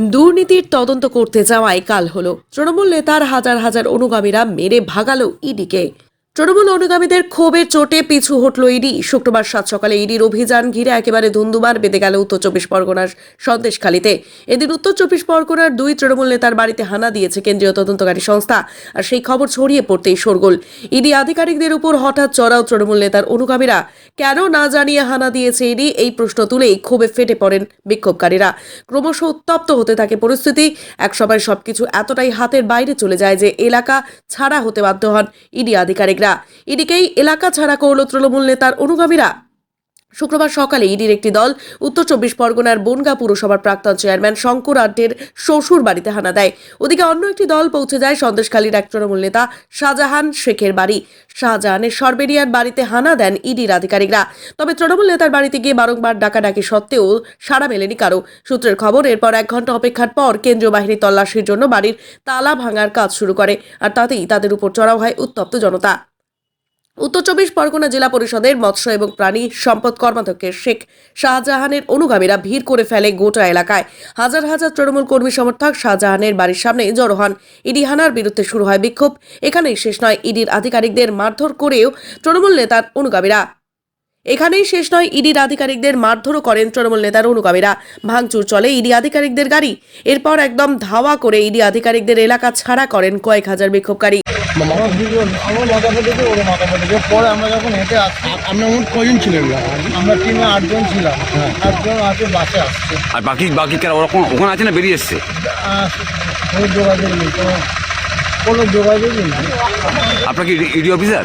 দুর্নীতির তদন্ত করতে যাওয়ায় কাল হলো তৃণমূল নেতার হাজার হাজার অনুগামীরা মেরে ভাগালো ইডিকে। তৃণমূল অনুগামীদের ক্ষোভের চোটে পিছু হটল ইডি। শুক্রবার সাত সকালে ইডির অভিযান ঘিরে একেবারে ধুন্ধুমার বেঁধে গেল উত্তর চব্বিশ পরগনার সন্দেশখালীতে। এদিন উত্তর চব্বিশ পরগনার দুই তৃণমূল নেতার বাড়িতে হানা দিয়েছে কেন্দ্রীয় তদন্তকারী সংস্থা। আর সেই খবর ছড়িয়ে পড়তেই শোরগোল। ইডি আধিকারিকদের উপর হঠাৎ চড়াও তৃণমূল নেতার অনুগামীরা। কেন না জানিয়ে হানা দিয়েছে ইডি, এই প্রশ্ন তুলেই ক্ষোভে ফেটে পড়েন বিক্ষোভকারীরা। ক্রমশ উত্তপ্ত হতে থাকে পরিস্থিতি। একসময় সবকিছু এতটাই হাতের বাইরে চলে যায় যে এলাকা ছাড়া হতে বাধ্য হন ইডি আধিকারিকরা। ইডিকেই এলাকা ছাড়া করল তৃণমূল নেতার অনুগামীরা। শুক্রবার সকালে ইডির একটি দল উত্তর চব্বিশ পরগনার বনগাঁ পুরসভার প্রাক্তন চেয়ারম্যান শঙ্কর আড্ডের শ্বশুর বাড়িতে হানা দেয়। ওদিকে অন্য একটি দল পৌঁছে যায় সন্দেশখালীর এক তৃণমূল নেতা শাহজাহান শেখের বাড়ি। শাহজাহানের সরবেরিয়ার বাড়িতে হানা দেন ইডির আধিকারিকরা। তবে তৃণমূল নেতার বাড়িতে গিয়ে বারংবার ডাকাডাকি সত্ত্বেও সাড়া মেলেনি কারো। সূত্রের খবর, এরপর 1 ঘন্টা অপেক্ষার পর কেন্দ্রীয় বাহিনী তল্লাশির জন্য বাড়ির তালা ভাঙার কাজ শুরু করে। আর তাতেই তাদের উপর চড়াও হয় উত্তপ্ত জনতা। উত্তর চব্বিশ পরগনা জেলা পরিষদের মৎস্য এবং প্রাণী সম্পদ কর্মাধ্যক্ষ শেখ শাহজাহানের অনুগামীরা ভিড় করে ফেলে গোটা এলাকায়। হাজার হাজার তৃণমূল কর্মী সমর্থক শাহজাহানের বাড়ির সামনে জড়ো হন। ইডি হানার বিরুদ্ধে শুরু হয় বিক্ষোভ। এখানেই শেষ নয়, ইডির আধিকারিকদের মারধর করেও তৃণমূল নেতার অনুগামীরা। এখানেই শেষ নয়, ইডির আধিকারিকদের মারধরও করেন তৃণমূল নেতার অনুগামীরা। ভাঙচুর চলে ইডি আধিকারিকদের গাড়ি। এরপর একদম ধাওয়া করে ইডি আধিকারিকদের এলাকা ছাড়া করেন কয়েক হাজার বিক্ষোভকারী। আমার মাথা ফেটেছে, ওর মাথা ফেটেছে। পরে আমরা যখন হেঁটে আসছি, আপনার মোট কজন ছিলেন? আমরা টিমে 8 জন ছিলাম। 8 জন আছে, বাসে আসছে। আর বাকি কারা ওরকম ওখানে আছে না বেরিয়ে এসছে? কোনো যোগাযোগ নেই, কোনো যোগাযোগই নেই। আপনার কি ইডি অফিসার?